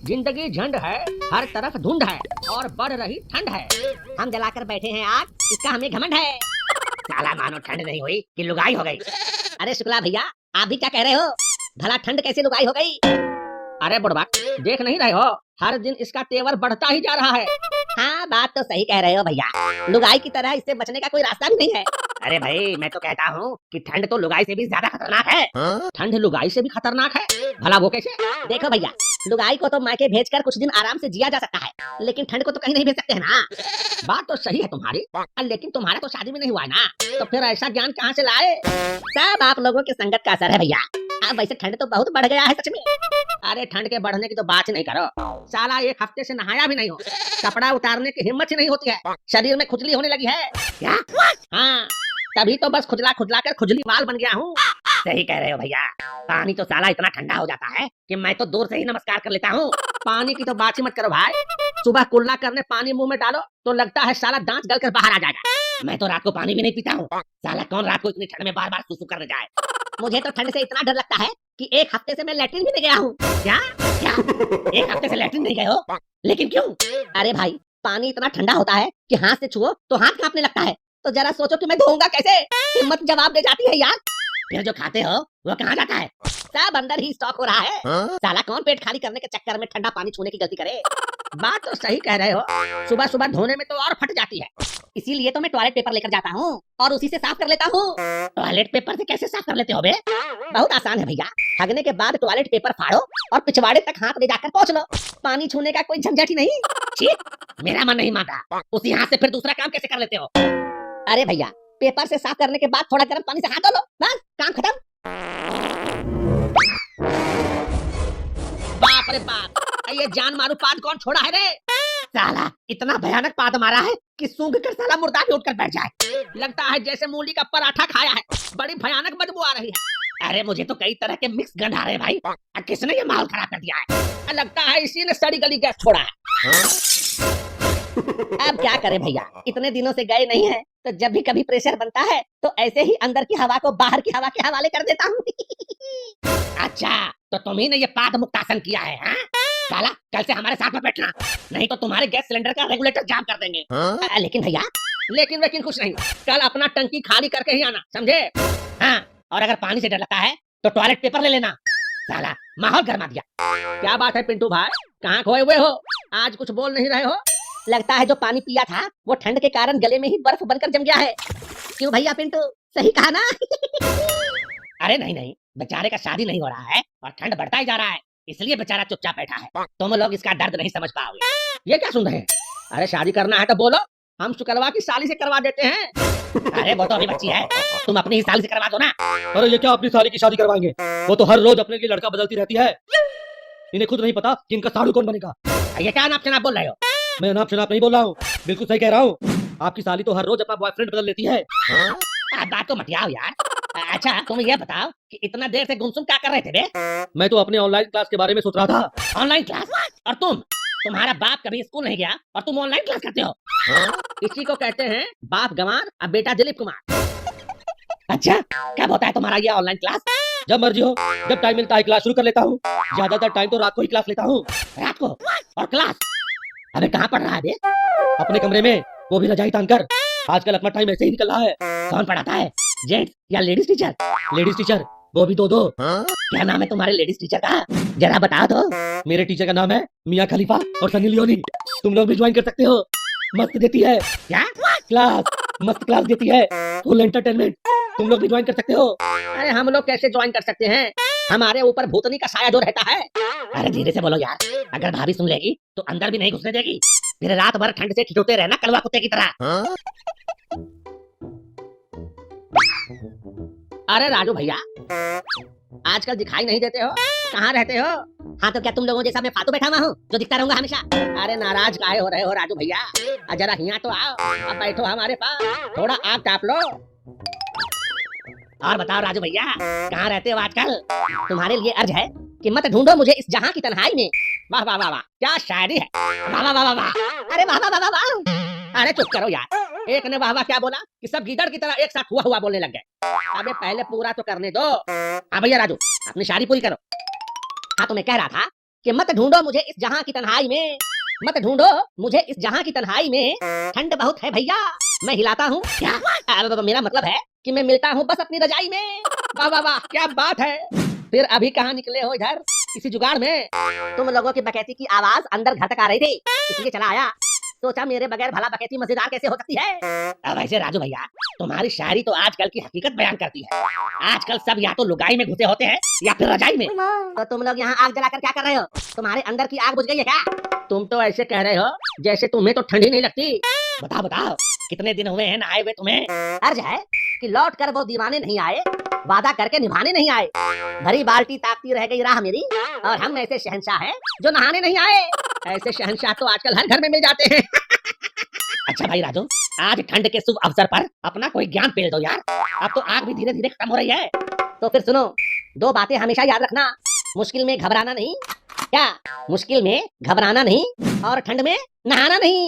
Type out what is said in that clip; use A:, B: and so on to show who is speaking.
A: जिंदगी झंड है, हर तरफ धुंध है और बढ़ रही ठंड है।
B: हम जलाकर बैठे हैं आग, इसका हमें घमंड है।
A: साला मानो ठंड नहीं हुई कि लुगाई हो गई।
B: अरे शुक्ला भैया, आप भी क्या कह रहे हो? भला ठंड कैसे लुगाई हो गई?
A: अरे बुढ़बा, देख नहीं रहे हो, हर दिन इसका तेवर बढ़ता ही जा रहा है।
B: हाँ, बात तो सही कह रहे हो भैया। लुगाई की तरह इससे बचने का कोई रास्ता भी नहीं है।
A: अरे भाई, मैं तो कहता हूँ कि ठंड तो लुगाई से भी ज्यादा खतरनाक है। ठंड लुगाई से भी खतरनाक है, भला वो कैसे?
B: देखो भैया, लुगाई को तो मायके भेजकर कुछ दिन आराम से जिया जा सकता है, लेकिन ठंड को तो कहीं नहीं भेज सकते हैं ना।
A: बात तो सही है तुम्हारी, लेकिन तुम्हारा तो शादी में नहीं हुआ है ना, तो फिर ऐसा ज्ञान कहाँ से लाए?
B: सब आप लोगों की संगत का असर है भैया। अब वैसे ठंड तो बहुत बढ़ गया है सच में।
A: अरे ठंड के बढ़ने की तो बात ही नहीं करो। साला एक हफ्ते से नहाया भी नहीं हो, कपड़ा उतारने की हिम्मत ही नहीं होती है, शरीर में खुजली होने लगी है।
B: क्या?
A: हाँ, तभी तो बस खुजला खुजला कर खुजली वाल बन गया हूँ।
B: सही कह रहे हो भैया।
A: पानी तो साला इतना ठंडा हो जाता है कि मैं तो दूर से ही नमस्कार कर लेता हूँ। पानी की तो बात ही मत करो भाई। सुबह कुल्ला करने पानी मुंह में डालो तो लगता है साला दांत गल कर बाहर आ जाएगा। मैं तो रात को पानी भी नहीं पीता हूँ। साला कौन रात को इतनी ठंड में बार बार सुसु करने जाए।
B: मुझे तो ठंड से इतना डर लगता है कि एक हफ्ते से मैं लैट्रिन भी नहीं गया हूँ।
A: क्या क्या? एक हफ्ते से लैट्रिन नहीं गए हो? लेकिन क्यों?
B: अरे भाई, पानी इतना ठंडा होता है कि हाथ से छुओ तो हाथ कांपने लगता है। तो जरा सोचो कि मैं धोऊंगा कैसे? हिम्मत जवाब दे जाती है यार।
A: फिर जो खाते हो वो कहाँ जाता है?
B: सब अंदर ही स्टॉक हो रहा है। साला कौन पेट खाली करने के चक्कर में ठंडा पानी छूने की गलती करे।
A: बात तो सही कह रहे हो, सुबह सुबह धोने में तो और फट जाती है।
B: इसीलिए तो मैं टॉयलेट पेपर लेकर जाता हूँ और उसी से साफ कर लेता हूँ।
A: टॉयलेट पेपर से कैसे साफ कर लेते हो बे?
B: बहुत आसान है भैया। हगने के बाद टॉयलेट पेपर फाड़ो और पिछवाड़े तक हाथ ले जाकर पोंछ लो। पानी छूने का कोई झंझट ही नहीं।
A: ठीक, मेरा मन नहीं मानता। उसी हाथ से फिर दूसरा काम कैसे कर लेते हो?
B: अरे भैया, पेपर से साफ करने के बाद थोड़ा गर्म पानी से हाथ धो लो, बस काम खत्म।
A: बाप रे बाप, ये जान मारू पाद कौन छोड़ा है रे? साला इतना भयानक पाद मारा है कि सूंघ कर साला मुर्दा भी उठकर बैठ जाए। लगता है जैसे मूली का पराठा खाया है। बड़ी भयानक बदबू आ रही है। अरे मुझे तो कई तरह के मिक्स गंध आ रहे हैं भाई। किसने ये माहौल खराब कर दिया है? लगता है इसी ने सड़ी गली गैस छोड़ा है।
B: अब क्या करें भैया, इतने दिनों से गए नहीं है, तो जब भी कभी प्रेशर बनता है तो ऐसे ही अंदर की हवा को बाहर की हवा के हवाले कर देता हूँ।
A: अच्छा, तो तुम्ही ने ये पाद मुक्तासन किया है हाँ? साला कल से हमारे साथ में बैठना, नहीं तो तुम्हारे गैस सिलेंडर का रेगुलेटर जाम कर देंगे।
B: लेकिन भैया,
A: लेकिन कुछ नहीं, कल अपना टंकी खाली करके ही आना, समझे? हाँ, और अगर पानी से डर लगता है तो टॉयलेट पेपर ले लेना। साला माहौल गरमा दिया। क्या बात है पिंटू भाई, कहाँ खोए हुए हो? आज कुछ बोल नहीं रहे हो?
B: लगता है जो पानी पिया था वो ठंड के कारण गले में ही बर्फ बनकर जम गया है। क्यों भैया पिंटू, सही कहा ना?
A: अरे नहीं नहीं, बेचारे का शादी नहीं हो रहा है और ठंड बढ़ता ही जा रहा है, इसलिए बेचारा चुपचाप बैठा है। तुम लोग इसका दर्द नहीं समझ पाओगे। ये क्या सुन रहे हैं? अरे शादी करना है तो बोलो, हम शुक्लवा की साली से करवा देते हैं। अरे वो तो अभी बच्ची है, तुम अपनी ही साली से करवा दो ना।
C: अरे ये क्या अपनी साली की शादी करवाएंगे? वो तो हर रोज अपने लिए लड़का बदलती रहती है। इन्हें खुद नहीं पता कि इनका साड़ू कौन बनेगा।
A: ये क्या नाप शनाप बोल रहे हो?
C: मैं नाप शनाप नहीं बोल रहा हूँ, बिल्कुल सही कह रहा हूँ। आपकी साली तो हर रोज अपना बॉयफ्रेंड बदल लेती है।
A: बात को मटियाओ यार। अच्छा तुम ये बताओ कि इतना देर से गुमसुम क्या कर रहे थे बे?
C: मैं तो अपने ऑनलाइन क्लास के बारे में सोच रहा था।
A: Online class? और तुम्हारा बाप कभी स्कूल नहीं गया और तुम ऑनलाइन क्लास करते हो? इसी को कहते हैं बाप गंवार और बेटा दिलीप कुमार। अच्छा, कब होता है तुम्हारा ये ऑनलाइन क्लास?
C: जब मर्जी हो, जब टाइम मिलता है क्लास शुरू कर लेता हूँ। ज्यादातर टाइम तो रात को ही क्लास लेता हूँ।
A: रात को? और क्लास अबे कहाँ पढ़ रहा है बे?
C: अपने कमरे में, वो भी रजाई तान कर। आजकल अपना टाइम ऐसे ही निकल रहा है।
A: कौन पढ़ाता है, जेंट्स या लेडीज टीचर?
C: लेडीज टीचर, वो भी दो।
A: क्या नाम है तुम्हारे लेडीज टीचर का, जरा बताओ तो।
C: मेरे टीचर का नाम है मियाँ खलीफा और सनी लियोनी। तुम लोग भी ज्वाइन कर सकते हो, मस्त देती है।
A: क्या
C: क्लास? मस्त क्लास देती है, फुल एंटरटेनमेंट। तुम लोग भी ज्वाइन कर सकते हो।
A: अरे हम लोग कैसे ज्वाइन कर सकते हैं, हमारे ऊपर भूतनी का साया जो रहता है। अरे धीरे से बोलो यार, अगर भाभी सुन लेगी तो अंदर भी नहीं घुसने देगी। फिर रात भर ठंड से ठिठुरते रहना कलवा कुत्ते की तरह। अरे राजू भैया, आजकल दिखाई नहीं देते हो, कहाँ रहते हो?
B: हाँ तो क्या तुम लोगों जैसा मैं फालतू बैठा हुआ हूँ जो दिखता रहूंगा हमेशा?
A: अरे नाराज काहे हो रहे हो राजू भैया? जरा यहाँ तो आओ, अब बैठो हमारे पास, थोड़ा आग ताप लो। और बताओ राजू भैया, कहाँ रहते हो आजकल?
B: तुम्हारे लिए अर्ज है कि मत ढूंढो मुझे इस जहां की तन्हाई में।
A: वाह वाह वाह वाह, क्या शायरी है। वाह वाह वाह वाह।
B: अरे वाह वाह वाह वाह।
A: अरे चुप करो यार, एक ने वाह वाह क्या बोला कि सब गीदड़ की तरह एक साथ हुआ हुआ बोलने लग गए। अबे पहले पूरा तो करने दो। हाँ भैया राजू, अपनी शादी पूरी करो।
B: हाँ तो मैं कह रहा था कि मत ढूंढो मुझे इस जहां की तन्हाई में, मत ढूंढो मुझे इस जहां की तन्हाई में, ठंड बहुत है भैया मैं हिलाता हूँ। क्या मेरा मतलब है कि मैं मिलता हूँ बस अपनी रजाई में।
A: वाह वाह वाह, क्या बात है। फिर अभी कहाँ निकले हो इधर, किसी जुगाड़ में?
B: तुम लोगों की बकैती की आवाज अंदर घर तक आ रही थी, इसलिए चला आया। सोचा मेरे बगैर भला बकैती मजेदार कैसे हो सकती है।
A: अब ऐसे राजू भैया, तुम्हारी शायरी तो आजकल की हकीकत बयान करती है। आजकल सब या तो लुगाई में घुसे होते हैं या फिर रजाई में।
B: तो तुम लोग यहाँ आग जलाकर क्या कर रहे हो? तुम्हारे अंदर की आग बुझ गई है क्या?
A: तुम तो ऐसे कह रहे हो जैसे तुम्हें तो ठंडी नहीं लगती। बताओ बताओ, कितने दिन हुए हैं नहाए हुए तुम्हें?
B: अर्ज है कि लौट कर वो दीवाने नहीं आए, वादा करके निभाने नहीं आए। भरी बाल्टी ताकती रह गई राह मेरी, और हम ऐसे शहंशाह हैं जो नहाने नहीं आए।
A: ऐसे शहंशाह तो आजकल हर घर में मिल जाते हैं। अच्छा भाई राजू, आज ठंड के शुभ अवसर पर अपना कोई ज्ञान पेल दो यार। अब तो आग भी धीरे धीरे खत्म हो रही है।
B: तो फिर सुनो, 2 बातें हमेशा याद रखना। मुश्किल में घबराना नहीं, क्या मुश्किल में घबराना नहीं, और ठंड में नहाना नहीं।